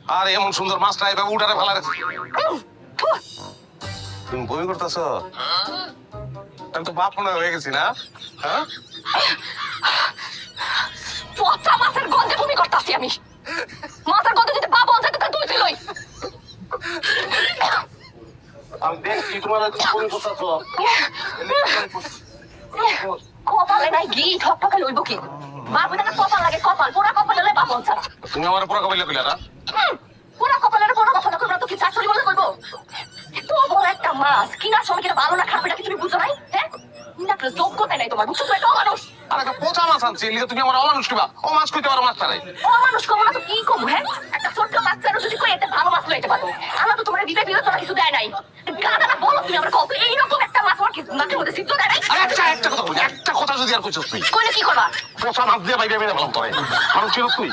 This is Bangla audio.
আর এমন সুন্দর মাছটা এভাবে উঠারে ফেলা রেখে তুমি বমি করতেছ? আমি তো বাপ মনে হয়ে গেছি না? হ্যাঁ, পচা মাছের গন্ধে বমি করতেছি আমি। মাছের গন্ধে যদি বাবা অঞ্চল তো তুই ছিলই। আমি দেখছি তোমার বমি করতেছ। কপালে নাই ঘি ঠকঠকে লইব কি? বাপ না কপাল লাগে, কপাল পোড়া কপাল হলে বাপ অঞ্চল। তুমি আমার পুরো কবিলা কইলা না? পোড়া কপালের পোড়া কথা না কইরা তো কি চাকরি বলে কইবো? এত বড় একটা মাছ কিনার সময় কিনা ভালো না খারাপ এটা কি তুমি বুঝো নাই? হ্যাঁ, না যোগ্যতা নাই তোমার, বুঝছো তো? এটা অমানুষ। আর একটা পচা মাছ আনছি, লিখে তুমি আমার অমানুষ কিবা? ও মাছ কইতে পারো মাছটা নাই? অমানুষ কমো না তো কি কমু? হ্যাঁ, একটা ছোট্ট বাচ্চারও যদি কই এতে ভালো মাছ লইতে পারো, আমার তো তোমার বিবেক বিবেচনা কিছু দেয় নাই। গাদা না বলো তুমি আমার কত এইরকম একটা মাছ আমার কি নাকের মধ্যে সিদ্ধ দেয় নাই? আর একটা কথা বলি, একটা কথা যদি আর কইছস তুই, কইলে কি করবা? পচা মাছ দিয়ে বাইরে বেরে ফেলাম তোরে। মানুষ ছিল তুই?